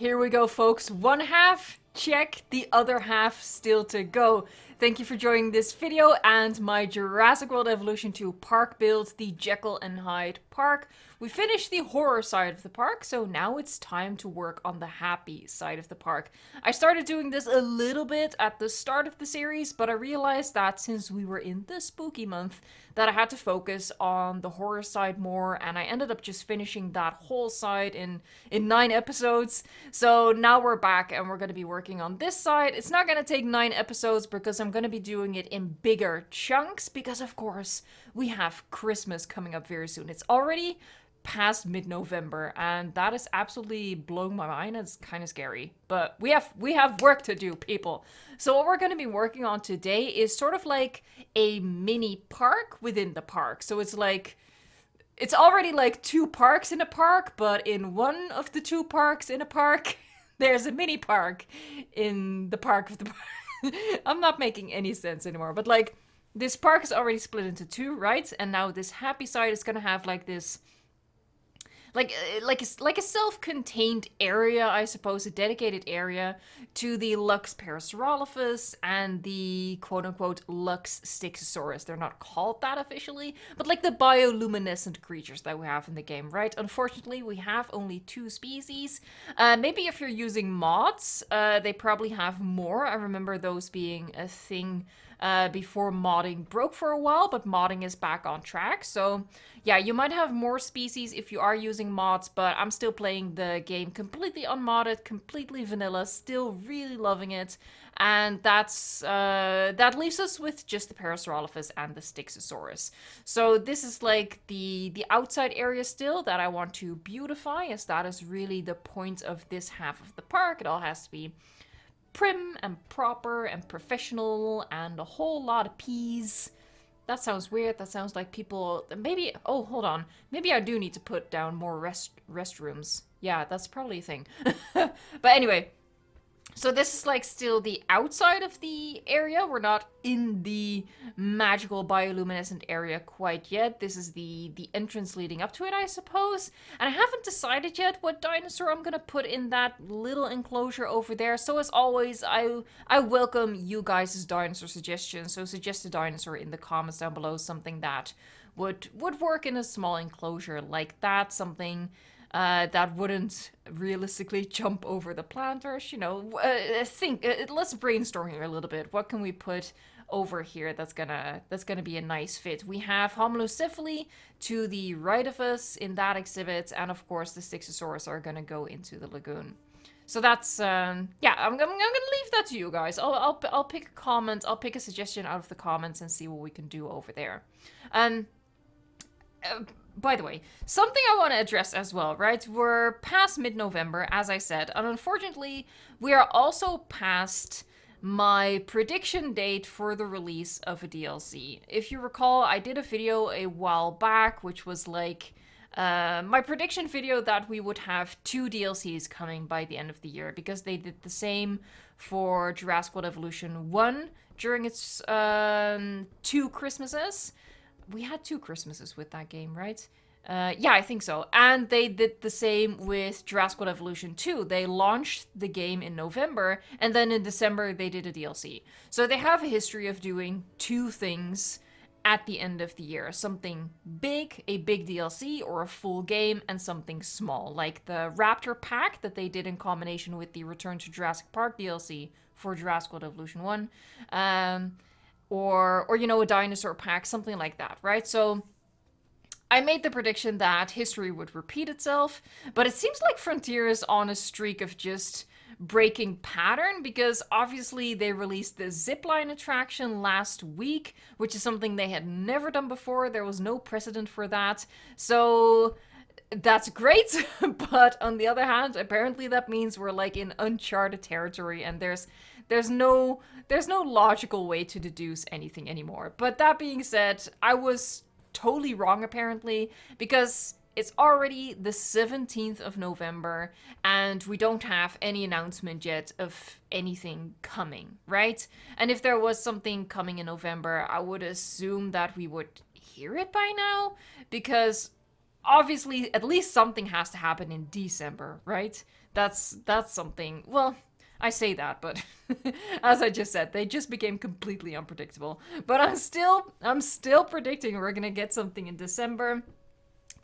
Here we go, folks. One half, check. The other half still to go. Thank you for joining this video and my Jurassic World Evolution 2 park build, the Jekyll and Hyde Park. We finished the horror side of the park, so now it's time to work on the happy side of the park. I started doing this a little bit at the start of the series, but I realized that since we were in the spooky month, that I had to focus on the horror side more, and I ended up just finishing that whole side in 9 episodes. So now we're back and we're going to be working on this side. It's not going to take 9 episodes because I'm going to be doing it in bigger chunks because, of course, we have Christmas coming up very soon. It's already past mid-November, and that is absolutely blowing my mind. It's kind of scary, but we have work to do, people. So what we're going to be working on today is sort of like a mini park within the park. So it's like it's already like 2 parks in a park, but in one of the 2 parks in a park, there's a mini park in the park of the park. I'm not making any sense anymore, but like this park is already split into 2, right? And now this happy side is gonna have like this like a self-contained area, I suppose, a dedicated area to the Lx Parasaurolophus and the quote-unquote Lx Styxosaurus. They're not called that officially, but like the bioluminescent creatures that we have in the game, right? Unfortunately, we have only 2 species. Maybe if you're using mods, they probably have more. I remember those being a thing before modding broke for a while, but modding is back on track. So yeah, you might have more species if you are using mods, but I'm still playing the game completely unmodded, completely vanilla, still really loving it. And that leaves us with just the Parasaurolophus and the Styxosaurus. So this is like the outside area still that I want to beautify, as that is really the point of this half of the park. It all has to be prim and proper and professional and a whole lot of peas. That sounds weird. That sounds like people maybe, oh, hold on. Maybe I do need to put down more restrooms. Yeah, that's probably a thing. But anyway, so this is like still the outside of the area. We're not in the magical bioluminescent area quite yet. This is the entrance leading up to it, I suppose. And I haven't decided yet what dinosaur I'm gonna put in that little enclosure over there. So as always, I welcome you guys' dinosaur suggestions. So suggest a dinosaur in the comments down below, something that would work in a small enclosure like that, something that wouldn't realistically jump over the planters, you know. Let's brainstorm here a little bit. What can we put over here that's gonna be a nice fit? We have Homalocephali to the right of us in that exhibit, and of course the Styxosaurus are gonna go into the lagoon. So that's yeah, I'm gonna leave that to you guys. I'll pick a comment, I'll pick a suggestion out of the comments and see what we can do over there. By the way, something I want to address as well, right? We're past mid-November, as I said, and unfortunately, we are also past my prediction date for the release of a DLC. If you recall, I did a video a while back, which was like my prediction video that we would have 2 DLCs coming by the end of the year, because they did the same for Jurassic World Evolution 1 during its 2 Christmases. We had 2 Christmases with that game, right? Yeah, I think so. And they did the same with Jurassic World Evolution 2. They launched the game in November, and then in December they did a DLC. So they have a history of doing 2 things at the end of the year. Something big, a big DLC or a full game, and something small, like the Raptor Pack that they did in combination with the Return to Jurassic Park DLC for Jurassic World Evolution 1. Or you know, a dinosaur pack, something like that, right? So I made the prediction that history would repeat itself, but it seems like Frontier is on a streak of just breaking pattern, because obviously they released the zipline attraction last week, which is something they had never done before. There was no precedent for that. So that's great, but on the other hand, apparently that means we're like in uncharted territory, and there's no logical way to deduce anything anymore. But that being said, I was totally wrong apparently, because it's already the 17th of November and we don't have any announcement yet of anything coming, right? And if there was something coming in November, I would assume that we would hear it by now, because obviously at least something has to happen in December, right? That's something. Well, I say that, but as I just said, they just became completely unpredictable. But I'm still predicting we're gonna get something in December.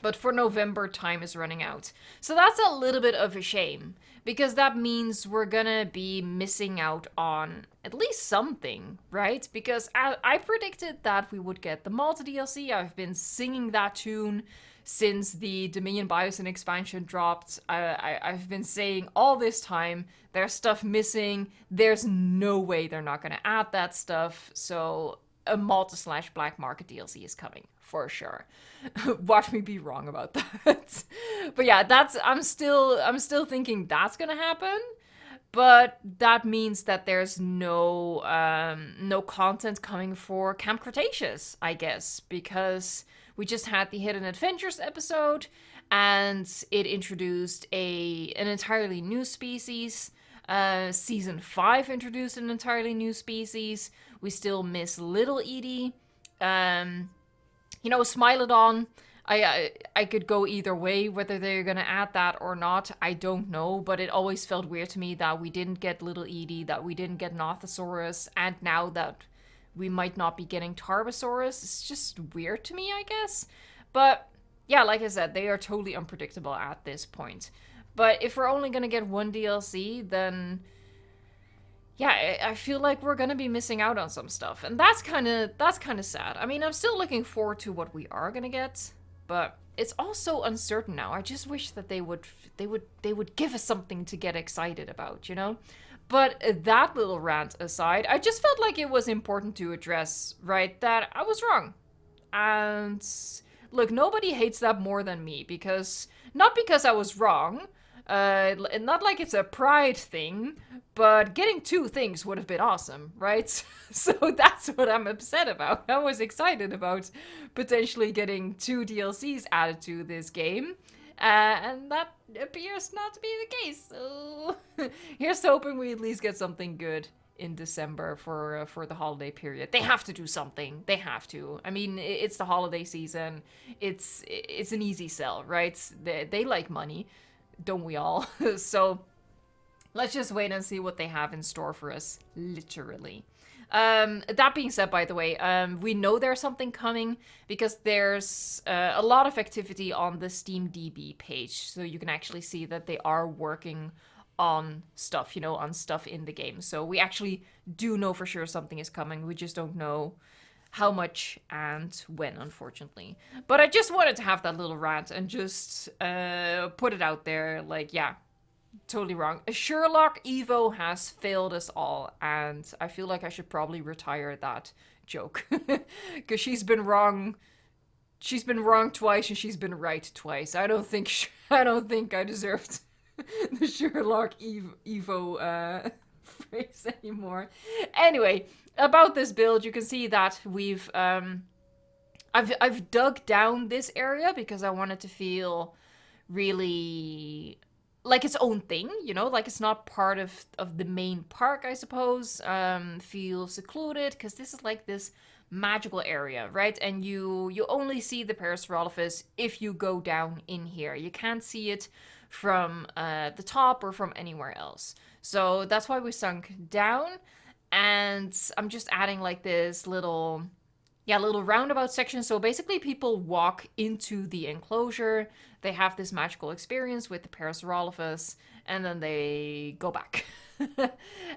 But for November, time is running out. So that's a little bit of a shame, because that means we're gonna be missing out on at least something, right? Because I predicted that we would get the Malta DLC. I've been singing that tune since the Dominion Biosyn expansion dropped. I've been saying all this time, there's stuff missing. There's no way they're not gonna add that stuff. So a Malta slash Black Market DLC is coming for sure. Watch me be wrong about that. But yeah, I'm still thinking that's gonna happen. But that means that there's no content coming for Camp Cretaceous, I guess, because we just had the Hidden Adventures episode, and it introduced an entirely new species. Season 5 introduced an entirely new species. We still miss Little Edie. Smilodon. I could go either way, whether they're gonna add that or not, I don't know, but it always felt weird to me that we didn't get Little Edie, that we didn't get Nothosaurus, and now that we might not be getting Tarbosaurus, it's just weird to me, I guess. But yeah, like I said, they are totally unpredictable at this point. But if we're only gonna get one DLC, then yeah, I feel like we're gonna be missing out on some stuff, and that's kind of sad. I mean, I'm still looking forward to what we are gonna get, but it's also uncertain now. I just wish that they would give us something to get excited about, you know? But that little rant aside, I just felt like it was important to address, right, that I was wrong. And look, nobody hates that more than me, because not because I was wrong, not like it's a pride thing, but getting 2 things would have been awesome, right? So that's what I'm upset about. I was excited about potentially getting 2 DLCs added to this game, and that appears not to be the case. So here's hoping we at least get something good in December for the holiday period. They have to do something. They have to. I mean, it's the holiday season. It's an easy sell, right? They like money. Don't we all? So let's just wait and see what they have in store for us, literally. That being said, by the way, we know there's something coming because there's a lot of activity on the SteamDB page. So you can actually see that they are working on stuff, on stuff in the game. So we actually do know for sure something is coming. We just don't know how much and when, unfortunately. But I just wanted to have that little rant and just put it out there. Like, yeah, totally wrong. Sherlock Evo has failed us all, and I feel like I should probably retire that joke. Because she's been wrong. She's been wrong twice, and she's been right twice. I don't think I deserved the Sherlock Evo phrase anymore. Anyway, about this build, you can see that we've I've dug down this area because I want it to feel really like its own thing, like it's not part of the main park, I suppose. Feel secluded because this is like this magical area, right? And you only see the Parasaurolophus if you go down in here. You can't see it from the top or from anywhere else. So that's why we sunk down. And I'm just adding like this little roundabout section. So basically people walk into the enclosure, they have this magical experience with the Parasaurolophus, and then they go back.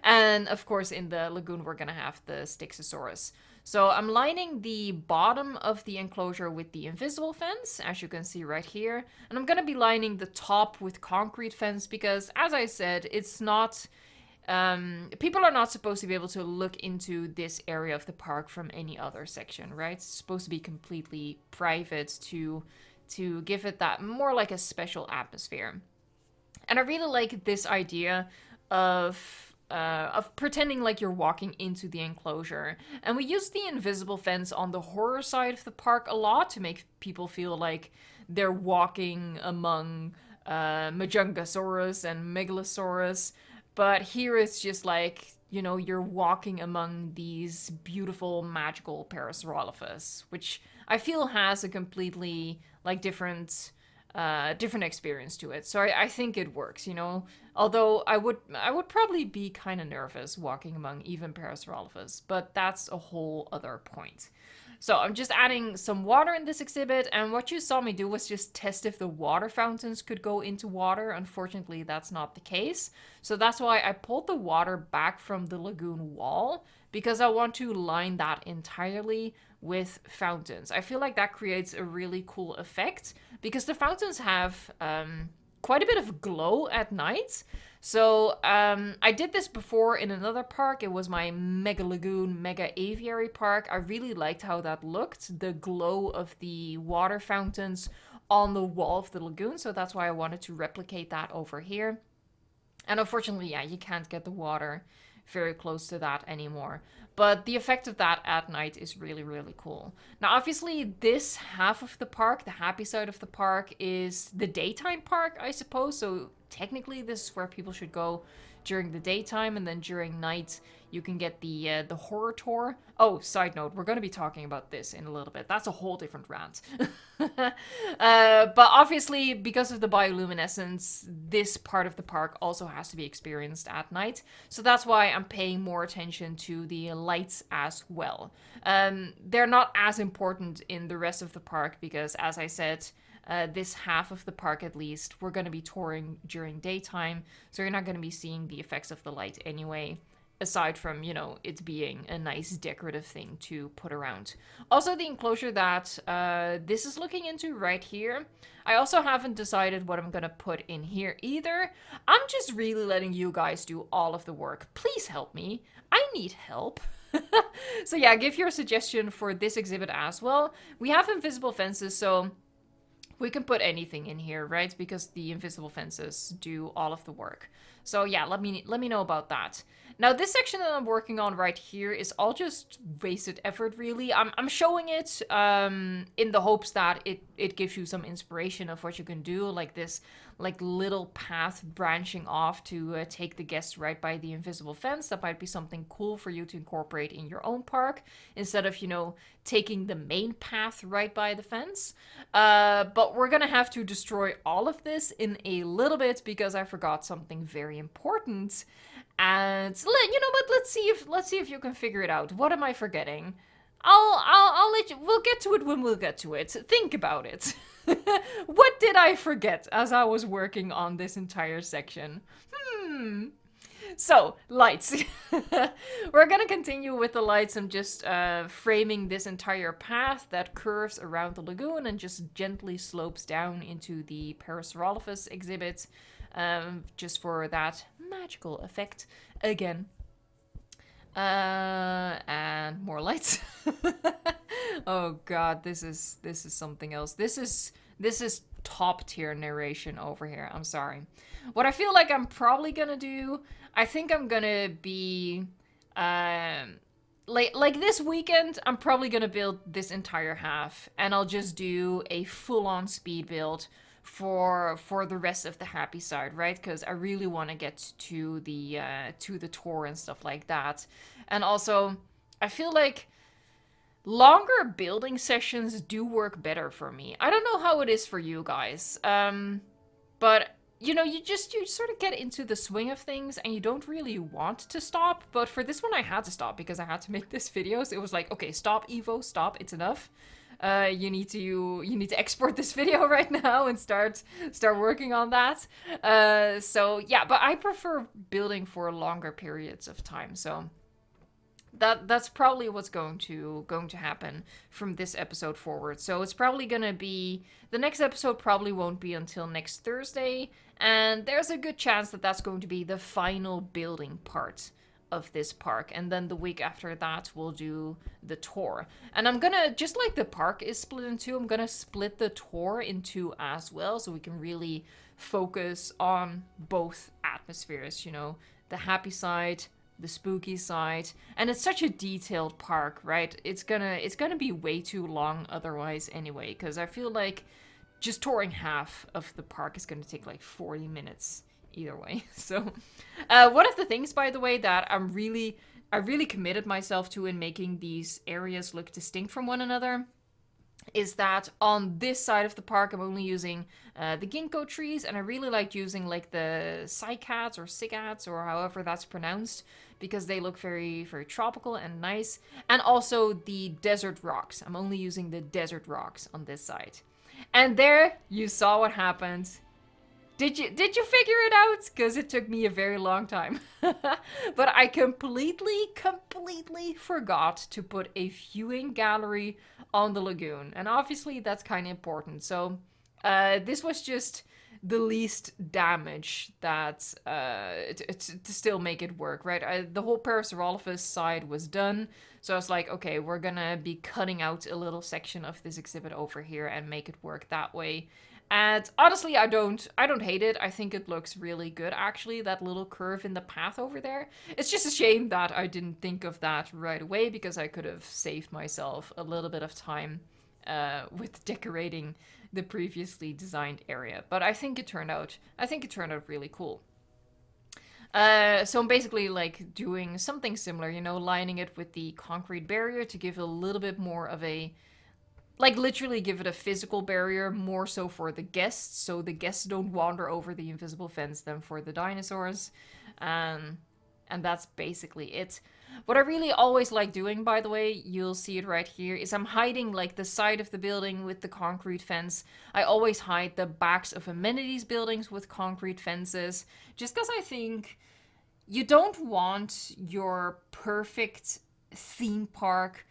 And of course in the lagoon we're gonna have the Styxosaurus. So I'm lining the bottom of the enclosure with the invisible fence, as you can see right here. And I'm gonna be lining the top with concrete fence because, as I said, it's not... people are not supposed to be able to look into this area of the park from any other section, right? It's supposed to be completely private to give it that more like a special atmosphere. And I really like this idea of pretending like you're walking into the enclosure. And we use the invisible fence on the horror side of the park a lot to make people feel like they're walking among Majungasaurus and Megalosaurus. But here it's just like, you're walking among these beautiful magical Parasaurolophus, which I feel has a completely different different experience to it. So I think it works, you know. Although I would probably be kind of nervous walking among even Parasaurolophus, but that's a whole other point. So I'm just adding some water in this exhibit, and what you saw me do was just test if the water fountains could go into water. Unfortunately, that's not the case. So that's why I pulled the water back from the lagoon wall, because I want to line that entirely with fountains. I feel like that creates a really cool effect, because the fountains have quite a bit of glow at night. So I did this before in another park. It was my Mega Lagoon, Mega Aviary Park. I really liked how that looked, the glow of the water fountains on the wall of the lagoon. So that's why I wanted to replicate that over here. And unfortunately, yeah, you can't get the water very close to that anymore. But the effect of that at night is really, really cool. Now, obviously, this half of the park, the happy side of the park, is the daytime park, I suppose. So technically, this is where people should go during the daytime, and then during night, you can get the horror tour. Oh, side note, we're going to be talking about this in a little bit. That's a whole different rant. But obviously, because of the bioluminescence, this part of the park also has to be experienced at night. So that's why I'm paying more attention to the lights as well. They're not as important in the rest of the park because, as I said, this half of the park at least, we're going to be touring during daytime, so you're not going to be seeing the effects of the light anyway, aside from, you know, it being a nice decorative thing to put around. Also, the enclosure that this is looking into right here, I also haven't decided what I'm going to put in here either. I'm just really letting you guys do all of the work. Please help me. I need help. So yeah, give your suggestion for this exhibit as well. We have invisible fences, so we can put anything in here, right? Because the invisible fences do all of the work. So yeah, let me know about that. Now, this section that I'm working on right here is all just wasted effort, really. I'm showing it in the hopes that it gives you some inspiration of what you can do, like this like little path branching off to take the guests right by the invisible fence. That might be something cool for you to incorporate in your own park instead of, you know, taking the main path right by the fence. But we're gonna have to destroy all of this in a little bit because I forgot something very important. And you know what? Let's see if you can figure it out. What am I forgetting? I'll let you. We'll get to it when we'll get to it. Think about it. What did I forget as I was working on this entire section? So, lights. We're gonna continue with the lights. I'm just framing this entire path that curves around the lagoon and just gently slopes down into the Parasaurolophus exhibit, just for that magical effect again. And more lights. Oh god, this is something else. This is top tier narration over here. I'm sorry. What I feel like I'm probably gonna do, I think I'm gonna be like this weekend, I'm probably gonna build this entire half, and I'll just do a full-on speed build for the rest of the happy side, right? Because I really want to get to the tour and stuff like that. And also, I feel like longer building sessions do work better for me. I don't know how it is for you guys, but you know, you sort of get into the swing of things and you don't really want to stop. But for this one, I had to stop because I had to make this video. So it was like, okay, stop, Evo, stop. It's enough. You need to export this video right now and start working on that. So yeah, but I prefer building for longer periods of time. So that's probably what's going to happen from this episode forward. So it's probably gonna be, the next episode probably won't be until next Thursday, and there's a good chance that that's going to be the final building part of this park, and then the week after that we'll do the tour. And I'm gonna, just like the park is split in two, I'm gonna split the tour in two as well, so we can really focus on both atmospheres, you know, the happy side, the spooky side. And it's such a detailed park, right? It's gonna be way too long otherwise anyway, because I feel like just touring half of the park is gonna take like 40 minutes either way. So one of the things, by the way, that I really committed myself to in making these areas look distinct from one another is that on this side of the park, I'm only using the ginkgo trees, and I really like using like the cycads or cicads or however that's pronounced because they look very, very tropical and nice. And also the desert rocks. I'm only using the desert rocks on this side. And there you saw what happened. Did you figure it out? Because it took me a very long time. But I completely forgot to put a viewing gallery on the lagoon. And obviously that's kind of important. So this was just the least damage that to still make it work, right? The whole Parasaurolophus side was done. So I was like, okay, we're gonna be cutting out a little section of this exhibit over here and make it work that way. And honestly, I don't hate it. I think it looks really good, actually, that little curve in the path over there. It's just a shame that I didn't think of that right away because I could have saved myself a little bit of time with decorating the previously designed area. But I think it turned out really cool. So I'm basically like doing something similar, you know, lining it with the concrete barrier to give a little bit more of a, like literally give it a physical barrier, more so for the guests, so the guests don't wander over the invisible fence than for the dinosaurs. And that's basically it. What I really always like doing, by the way, you'll see it right here, is I'm hiding like the side of the building with the concrete fence. I always hide the backs of amenities buildings with concrete fences, just because I think you don't want your perfect theme park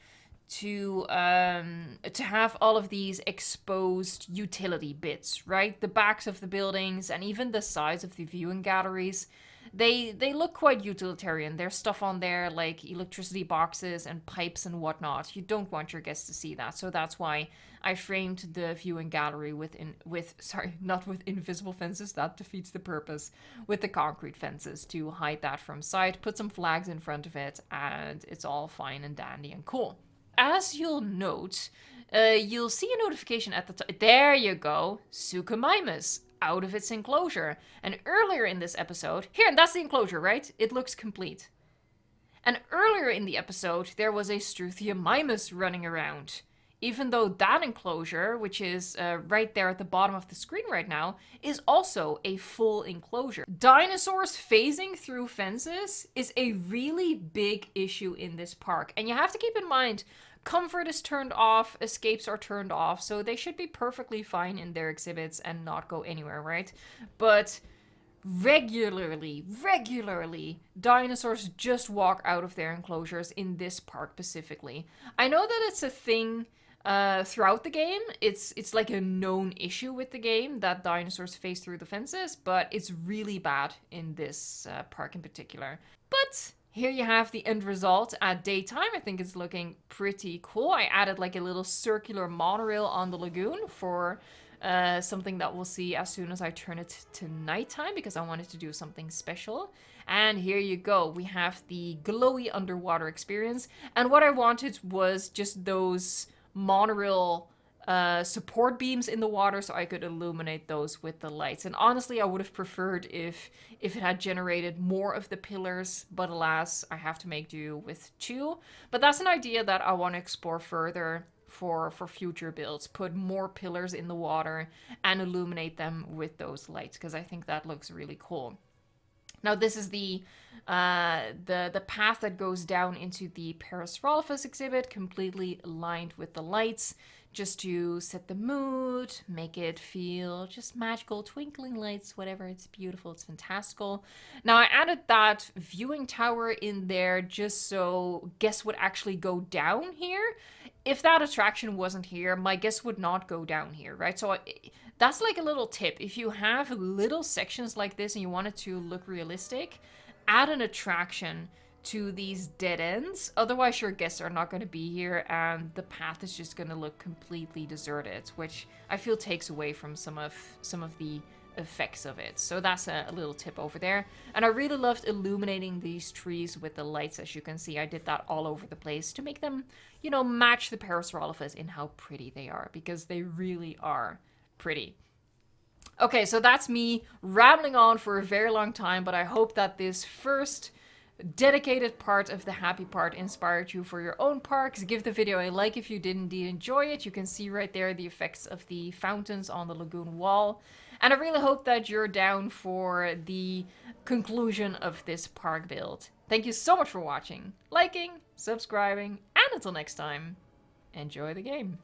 to have all of these exposed utility bits, right? The backs of the buildings and even the sides of the viewing galleries, they look quite utilitarian. There's stuff on there like electricity boxes and pipes and whatnot. You don't want your guests to see that, so that's why I framed the viewing gallery with sorry, not with invisible fences. That defeats the purpose. With the concrete fences to hide that from sight. Put some flags in front of it, and it's all fine and dandy and cool. As you'll note, you'll see a notification at the top. There you go. Suchomimus out of its enclosure. And earlier in this episode, here, and that's the enclosure, right? It looks complete. And earlier in the episode, there was a Struthiomimus running around. Even though that enclosure, which is right there at the bottom of the screen right now, is also a full enclosure. Dinosaurs phasing through fences is a really big issue in this park. And you have to keep in mind, comfort is turned off, escapes are turned off, so they should be perfectly fine in their exhibits and not go anywhere, right? But regularly, dinosaurs just walk out of their enclosures in this park specifically. I know that it's a thing throughout the game. It's like a known issue with the game that dinosaurs phase through the fences, but it's really bad in this park in particular. But here you have the end result at daytime. I think it's looking pretty cool. I added like a little circular monorail on the lagoon for something that we'll see as soon as I turn it to nighttime because I wanted to do something special. And here you go. We have the glowy underwater experience. And what I wanted was just those monorail support beams in the water so I could illuminate those with the lights. And honestly, I would have preferred if it had generated more of the pillars, but alas, I have to make do with 2. But that's an idea that I want to explore further for future builds. Put more pillars in the water and illuminate them with those lights because I think that looks really cool. Now this is the path that goes down into the Parasaurolophus exhibit, completely lined with the lights, just to set the mood, make it feel just magical, twinkling lights, whatever. It's beautiful, it's fantastical. Now I added that viewing tower in there just so guests would actually go down here. If that attraction wasn't here, my guests would not go down here, right? So that's like a little tip. If you have little sections like this and you want it to look realistic, add an attraction to these dead ends. Otherwise, your guests are not going to be here and the path is just going to look completely deserted, which I feel takes away from some of the effects of it. So that's a little tip over there. And I really loved illuminating these trees with the lights. As you can see, I did that all over the place to make them, you know, match the Parasaurolophus in how pretty they are, because they really are pretty. Okay, so that's me rambling on for a very long time, but I hope that this first dedicated part of the happy part inspired you for your own parks, give the video a like if you did indeed enjoy it. You can see right there the effects of the fountains on the lagoon wall. And I really hope that you're down for the conclusion of this park build. Thank you so much for watching, liking, subscribing, and until next time, enjoy the game.